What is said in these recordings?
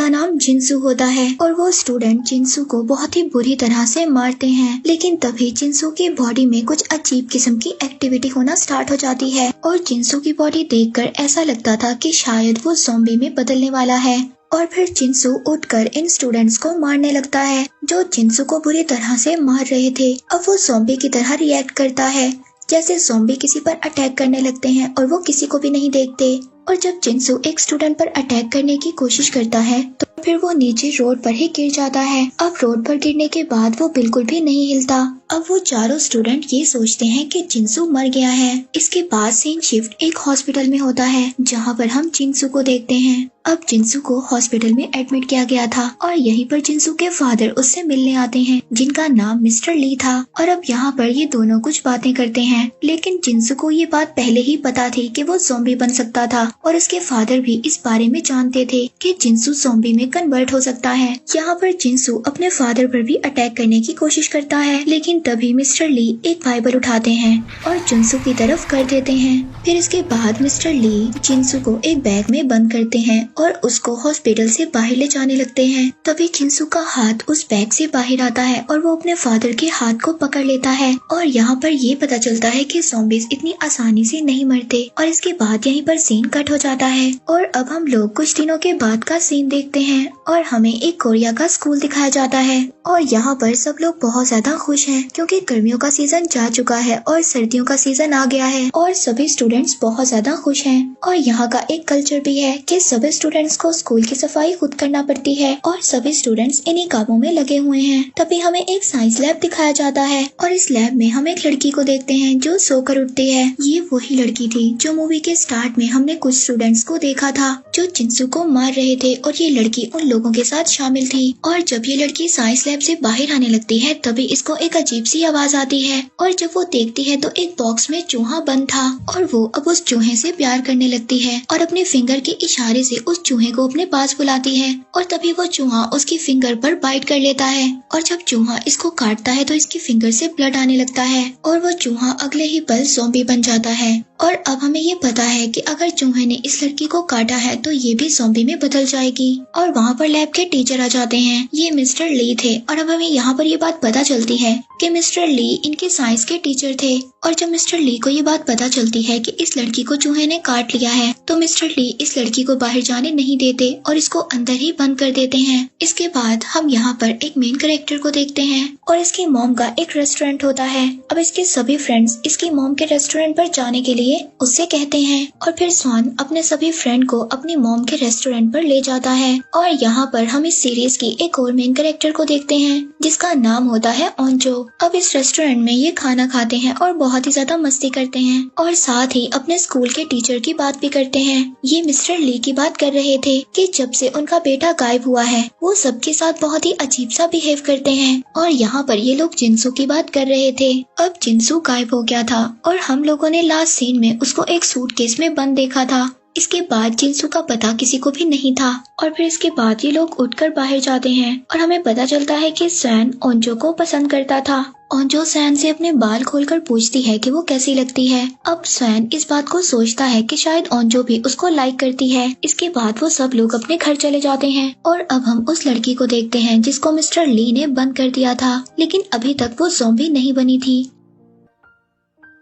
का नाम जिनसू होता है और वो स्टूडेंट जिनसू को बहुत ही बुरी तरह से मारते हैं। लेकिन तभी जिनसू की बॉडी में कुछ अजीब किस्म की एक्टिविटी होना स्टार्ट हो जाती है और जिनसू की बॉडी देखकर ऐसा लगता था कि शायद वो ज़ॉम्बी में बदलने वाला है। और फिर जिनसू उठकर इन स्टूडेंट्स को मारने लगता है जो जिनसू को बुरी तरह से मार रहे थे। अब वो ज़ॉम्बी की तरह रिएक्ट करता है, जैसे ज़ॉम्बी किसी पर अटैक करने लगते हैं और वो किसी को भी नहीं देखते। और जब जिनसू एक स्टूडेंट पर अटैक करने की कोशिश करता है तो फिर वो नीचे रोड पर ही गिर जाता है। अब रोड पर गिरने के बाद वो बिल्कुल भी नहीं हिलता। अब वो चारों स्टूडेंट ये सोचते हैं कि जिनसू मर गया है। इसके बाद सीन शिफ्ट एक हॉस्पिटल में होता है जहाँ पर हम जिनसू को देखते हैं। अब जिनसू को हॉस्पिटल में एडमिट किया गया था और यहीं पर जिनसू के फादर उससे मिलने आते हैं जिनका नाम मिस्टर ली था। और अब यहाँ पर ये दोनों कुछ बातें करते हैं, लेकिन जिनसू को ये बात पहले ही पता थी कि वो ज़ॉम्बी बन सकता था और उसके फादर भी इस बारे में जानते थे कि जिनसू ज़ॉम्बी में कन्वर्ट हो सकता है। यहाँ पर जिनसू अपने फादर पर भी अटैक करने की कोशिश करता है, लेकिन तभी मिस्टर ली एक बाइबल उठाते हैं और जिनसू की तरफ कर देते हैं। फिर इसके बाद मिस्टर ली जिनसू को एक बैग में बंद करते हैं और उसको हॉस्पिटल से बाहर ले जाने लगते हैं। तभी जिनसू का हाथ उस बैग से बाहर आता है और वो अपने फादर के हाथ को पकड़ लेता है। और यहाँ पर ये पता चलता है कि ज़ॉम्बीज़ इतनी आसानी से नहीं मरते। और इसके बाद यहीं पर सीन कट हो जाता है और अब हम लोग कुछ दिनों के बाद का सीन देखते हैं और हमें एक कोरिया का स्कूल दिखाया जाता है। और यहाँ पर सब लोग बहुत ज्यादा खुश हैं क्योंकि गर्मियों का सीजन जा चुका है और सर्दियों का सीजन आ गया है और सभी स्टूडेंट्स बहुत ज्यादा खुश हैं। और यहाँ का एक कल्चर भी है कि सभी स्टूडेंट्स को स्कूल की सफाई खुद करना पड़ती है और सभी स्टूडेंट्स इन्हीं कामों में लगे हुए हैं। तभी हमें एक साइंस लैब दिखाया जाता है और इस लैब में हम एक लड़की को देखते हैं जो सोकर उठती है। ये वही लड़की थी जो मूवी के स्टार्ट में हमने कुछ स्टूडेंट्स को देखा था जो जिनसू को मार रहे थे और ये लड़की उन लोगों के साथ शामिल थी। और जब ये लड़की साइंस लैब से बाहर आने लगती है तभी इसको एक अजीब सी आवाज आती है और जब वो देखती है तो एक बॉक्स में चूहा बंद था और वो अब उस चूहे से प्यार करने लगती है और अपने फिंगर के इशारे से उस चूहे को अपने पास बुलाती है। और तभी वो चूहा उसकी फिंगर पर बाइट कर लेता है और जब चूहा इसको काटता है तो इसकी फिंगर से ब्लड आने लगता है और वो चूहा अगले ही पल ज़ॉम्बी बन जाता है। और अब हमें ये पता है कि अगर चूहे ने इस लड़की को काटा है तो ये भी ज़ॉम्बी में बदल जाएगी। और वहाँ पर लैब के टीचर आ जाते हैं, ये मिस्टर ली थे। और अब हमें यहाँ पर ये बात पता चलती है कि मिस्टर ली इनके साइंस के टीचर थे। और जब मिस्टर ली को ये बात पता चलती है कि इस लड़की को चूहे ने काट लिया है तो मिस्टर ली इस लड़की को बाहर जाने नहीं देते और इसको अंदर ही बंद कर देते हैं। इसके बाद हम यहाँ पर एक मेन कैरेक्टर को देखते हैं और इसकी मॉम का एक रेस्टोरेंट होता है। अब इसके सभी फ्रेंड्स इसकी मॉम के रेस्टोरेंट पर जाने के लिए उससे कहते हैं और फिर स्वान अपने सभी फ्रेंड को अपनी मॉम के रेस्टोरेंट पर ले जाता है। और यहाँ पर हम इस सीरीज की एक और मेन कैरेक्टर को देखते हैं जिसका नाम होता है ओंजो। अब इस रेस्टोरेंट में ये खाना खाते हैं और बहुत ही ज्यादा मस्ती करते हैं और साथ ही अपने स्कूल के टीचर की बात भी करते हैं। ये मिस्टर ली की बात कर रहे थे कि जब से उनका बेटा गायब हुआ है वो सबके साथ बहुत ही अजीब सा बिहेव करते हैं। और यहाँ पर ये लोग जिनसू की बात कर रहे थे। अब जिनसू गायब हो गया था और हम लोगों ने लास्ट सीन में उसको एक सूटकेस में बंद देखा था। इसके बाद जिनसू का पता किसी को भी नहीं था। और फिर इसके बाद ये लोग उठकर बाहर जाते हैं और हमें पता चलता है कि सैन ओंजो को पसंद करता था। ओंजो सैन से अपने बाल खोलकर पूछती है कि वो कैसी लगती है। अब सैन इस बात को सोचता है कि शायद ओंजो भी उसको लाइक करती है। इसके बाद वो सब लोग अपने घर चले जाते हैं और अब हम उस लड़की को देखते हैं जिसको मिस्टर ली ने बंद कर दिया था, लेकिन अभी तक वो ज़ॉम्बी नहीं बनी थी।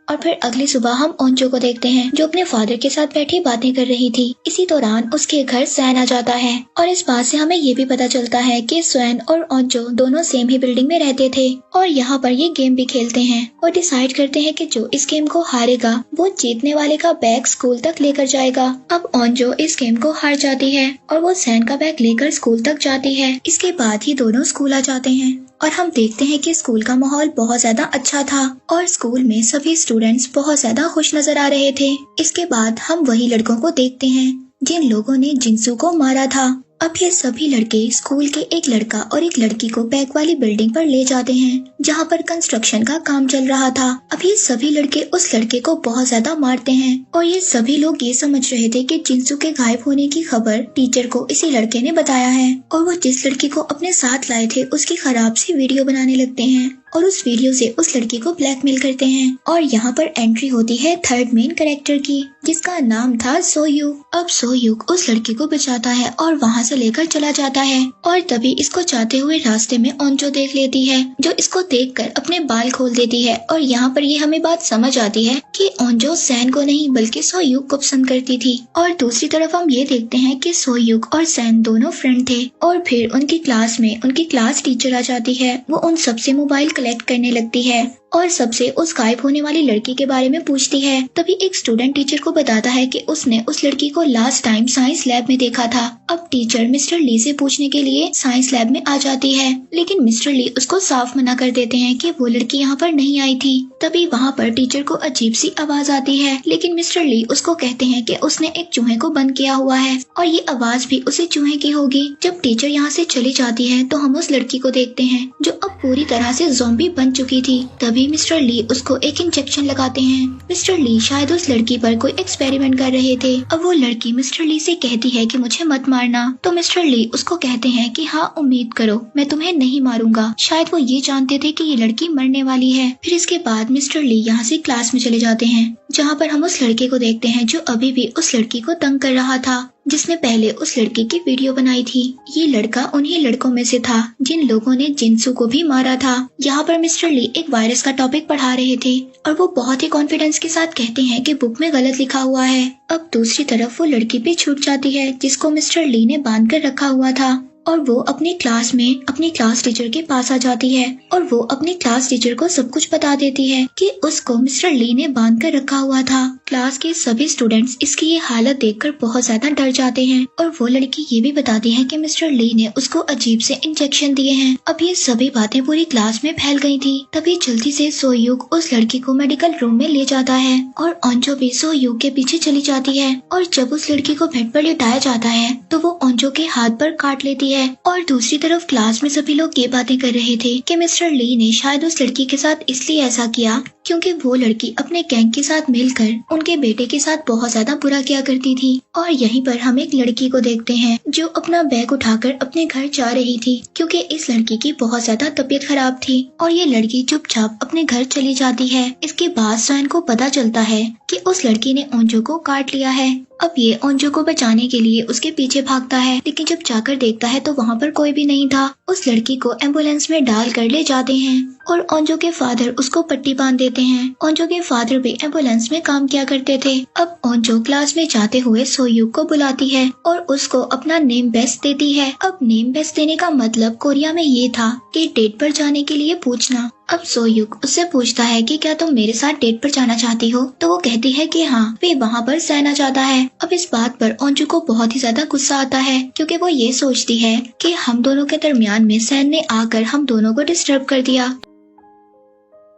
और फिर अगली सुबह हम ओंजो को देखते हैं जो अपने फादर के साथ बैठी बातें कर रही थी। इसी दौरान उसके घर सैन आ जाता है और इस बात से हमें ये भी पता चलता है कि सैन और ओंजो दोनों सेम ही बिल्डिंग में रहते थे और यहाँ पर ये गेम भी खेलते हैं और डिसाइड करते हैं कि जो इस गेम को हारेगा वो जीतने वाले का बैग स्कूल तक लेकर जाएगा। अब ओंजो इस गेम को हार जाती है और वो सैन का बैग लेकर स्कूल तक जाती है। इसके बाद ही दोनों स्कूल आ जाते हैं और हम देखते हैं कि स्कूल का माहौल बहुत ज्यादा अच्छा था और स्कूल में सभी स्टूडेंट्स बहुत ज्यादा खुश नजर आ रहे थे। इसके बाद हम वही लड़कों को देखते हैं जिन लोगों ने जिनसू को मारा था। अब ये सभी लड़के स्कूल के एक लड़का और एक लड़की को बैग वाली बिल्डिंग पर ले जाते हैं जहाँ पर कंस्ट्रक्शन का काम चल रहा था। अब ये सभी लड़के उस लड़के को बहुत ज्यादा मारते हैं और ये सभी लोग ये समझ रहे थे कि जिनसू के गायब होने की खबर टीचर को इसी लड़के ने बताया है और वो जिस लड़की को अपने साथ लाए थे उसकी खराब सी वीडियो बनाने लगते हैं। और उस वीडियो से उस लड़की को ब्लैकमेल करते हैं। और यहाँ पर एंट्री होती है थर्ड मेन कैरेक्टर की, जिसका नाम था सोयुक। अब सोयुक उस लड़की को बचाता है और वहाँ से लेकर चला जाता है। और तभी इसको जाते हुए रास्ते में ओंजो देख लेती है, जो इसको देखकर अपने बाल खोल देती है। और यहाँ पर ये हमें बात समझ आती है कि ओंजो सैन को नहीं बल्कि सोयुक को पसंद करती थी। और दूसरी तरफ हम ये देखते हैं कि सोयुक और सैन दोनों फ्रेंड थे। और फिर उनकी क्लास में उनकी क्लास टीचर आ जाती है। वो उन सबसे मोबाइल कलेक्ट करने लगती है और सबसे उस गायब होने वाली लड़की के बारे में पूछती है। तभी एक स्टूडेंट टीचर को बताता है कि उसने उस लड़की को लास्ट टाइम साइंस लैब में देखा था। अब टीचर मिस्टर ली से पूछने के लिए साइंस लैब में आ जाती है, लेकिन मिस्टर ली उसको साफ मना कर देते हैं कि वो लड़की यहाँ पर नहीं आई थी। तभी वहाँ पर टीचर को अजीब सी आवाज आती है, लेकिन मिस्टर ली उसको कहते हैं कि उसने एक चूहे को बंद किया हुआ है और ये आवाज भी उसी चूहे की होगी। जब टीचर यहाँ से चली जाती है तो हम उस लड़की को देखते हैं जो अब पूरी तरह से ज़ॉम्बी बन चुकी थी। तभी मिस्टर ली उसको एक इंजेक्शन लगाते हैं। मिस्टर ली शायद उस लड़की पर कोई एक्सपेरिमेंट कर रहे थे। अब वो लड़की मिस्टर ली से कहती है कि मुझे मत मारना, तो मिस्टर ली उसको कहते हैं कि हाँ उम्मीद करो, मैं तुम्हें नहीं मारूंगा। शायद वो ये जानते थे कि ये लड़की मरने वाली है। फिर इसके बाद मिस्टर ली यहाँ से क्लास में चले जाते हैं, जहाँ पर हम उस लड़के को देखते हैं जो अभी भी उस लड़की को तंग कर रहा था, जिसने पहले उस लड़की की वीडियो बनाई थी। ये लड़का उन्हीं लड़कों में से था जिन लोगों ने जिनसू को भी मारा था। यहाँ पर मिस्टर ली एक वायरस का टॉपिक पढ़ा रहे थे और वो बहुत ही कॉन्फिडेंस के साथ कहते हैं कि बुक में गलत लिखा हुआ है। अब दूसरी तरफ वो लड़की भी छूट जाती है जिसको मिस्टर ली ने बांध कर रखा हुआ था, और वो अपनी क्लास में अपनी क्लास टीचर के पास आ जाती है और वो अपनी क्लास टीचर को सब कुछ बता देती है कि उसको मिस्टर ली ने बांध कर रखा हुआ था। क्लास के सभी स्टूडेंट्स इसकी ये हालत देखकर बहुत ज्यादा डर जाते हैं और वो लड़की ये भी बताती है कि मिस्टर ली ने उसको अजीब से इंजेक्शन दिए हैं। अब ये सभी बातें पूरी क्लास में फैल गई थी। तभी जल्दी से सोयुक उस लड़की को मेडिकल रूम में ले जाता है और ओंजो भी सोयुक के पीछे चली जाती है। और जब उस लड़की को बेड पर लिटाया जाता है तो वो ओंजो के हाथ पर काट लेती है। और दूसरी तरफ क्लास में सभी लोग ये बातें कर रहे थे कि मिस्टर ली ने शायद उस लड़की के साथ इसलिए ऐसा किया क्योंकि वो लड़की अपने गैंग के साथ मिलकर उनके बेटे के साथ बहुत ज्यादा बुरा किया करती थी। और यहीं पर हम एक लड़की को देखते हैं जो अपना बैग उठाकर अपने घर जा रही थी क्योंकि इस लड़की की बहुत ज्यादा तबीयत खराब थी। और ये लड़की चुपचाप अपने घर चली जाती है। इसके बाद सैन को पता चलता है कि उस लड़की ने ओंजो को काट लिया है। अब ये ओंजो को बचाने के लिए उसके पीछे भागता है, लेकिन जब जाकर देखता है तो वहाँ पर कोई भी नहीं था। उस लड़की को एम्बुलेंस में डाल कर ले जाते हैं और ओंजो के फादर उसको पट्टी बांध देते हैं। ओंजो के फादर भी एम्बुलेंस में काम किया करते थे। अब ओंजो क्लास में जाते हुए सोयुक को बुलाती है और उसको अपना नेम बेस्ट देती है। अब नेम बेस्ट देने का मतलब कोरिया में ये था कि डेट पर जाने के लिए पूछना। अब सोयुक उससे पूछता है कि क्या तुम मेरे साथ डेट पर जाना चाहती हो, तो वो कहती है कि हाँ। वे वहाँ पर सैन आ जाता है। अब इस बात पर ओंजो को बहुत ही ज्यादा गुस्सा आता है क्योंकि वो ये सोचती है कि हम दोनों के दरमियान में सैन ने आकर हम दोनों को डिस्टर्ब कर दिया।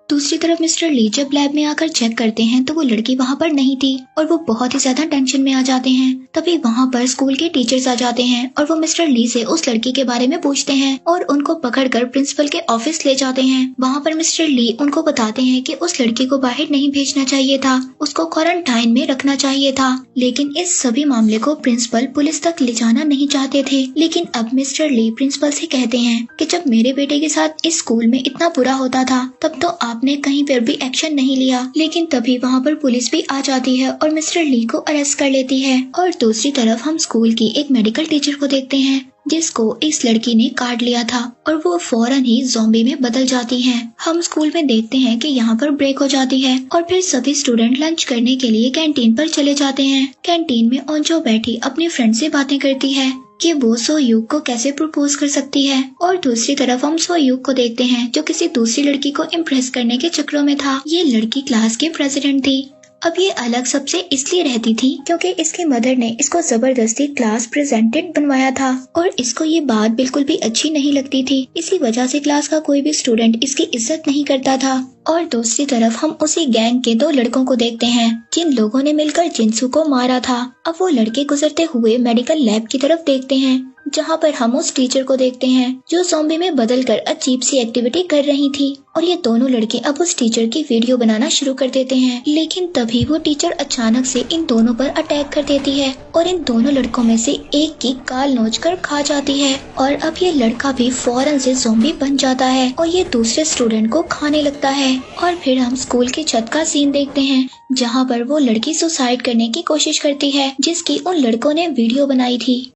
दूसरी तरफ मिस्टर ली जब लैब में आकर चेक करते हैं तो वो लड़की वहाँ पर नहीं थी और वो बहुत ही ज्यादा टेंशन में आ जाते हैं। तभी वहाँ पर स्कूल के टीचर्स आ जाते हैं और वो मिस्टर ली से उस लड़की के बारे में पूछते हैं और उनको पकड़कर प्रिंसिपल के ऑफिस ले जाते हैं। वहाँ पर मिस्टर ली उनको बताते हैं कि उस लड़की को बाहर नहीं भेजना चाहिए था, उसको क्वारंटाइन में रखना चाहिए था। लेकिन इस सभी मामले को प्रिंसिपल पुलिस तक ले जाना नहीं चाहते थे। लेकिन अब मिस्टर ली प्रिंसिपल से कहते हैं कि जब मेरे बेटे के साथ इस स्कूल में इतना बुरा होता था तब तो आपने कहीं पर भी एक्शन नहीं लिया। लेकिन तभी वहाँ पर पुलिस भी आ जाती है और मिस्टर ली को अरेस्ट कर लेती है। और दूसरी तरफ हम स्कूल की एक मेडिकल टीचर को देखते हैं जिसको इस लड़की ने काट लिया था और वो फौरन ही ज़ॉम्बी में बदल जाती हैं। हम स्कूल में देखते हैं कि यहाँ पर ब्रेक हो जाती है और फिर सभी स्टूडेंट लंच करने के लिए कैंटीन पर चले जाते हैं। कैंटीन में ओंजो बैठी अपनी फ्रेंड से बातें करती है कि वो सोयुक को कैसे प्रपोज कर सकती है। और दूसरी तरफ हम सोयुक को देखते हैं जो किसी दूसरी लड़की को इम्प्रेस करने के चक्रों में था। ये लड़की क्लास के प्रेसिडेंट थी। अब ये अलग सबसे इसलिए रहती थी क्योंकि इसकी मदर ने इसको जबरदस्ती क्लास प्रेजेंटेड बनवाया था और इसको ये बात बिल्कुल भी अच्छी नहीं लगती थी। इसी वजह से क्लास का कोई भी स्टूडेंट इसकी इज्जत नहीं करता था। और दूसरी तरफ हम उसी गैंग के 2 लड़कों को देखते हैं जिन लोगों ने मिलकर जिनसू को मारा था। अब वो लड़के गुजरते हुए मेडिकल लैब की तरफ देखते हैं जहाँ पर हम उस टीचर को देखते हैं जो ज़ॉम्बी में बदलकर अजीब सी एक्टिविटी कर रही थी। और ये दोनों लड़के अब उस टीचर की वीडियो बनाना शुरू कर देते हैं, लेकिन तभी वो टीचर अचानक से इन दोनों पर अटैक कर देती है और इन दोनों लड़कों में से एक की गाल नोचकर खा जाती है। और अब ये लड़का भी फौरन से ज़ॉम्बी बन जाता है और ये दूसरे स्टूडेंट को खाने लगता है। और फिर हम स्कूल की छत का सीन देखते हैं, जहाँ पर वो लड़की सुसाइड करने की कोशिश करती है जिसकी उन लड़कों ने वीडियो बनाई थी।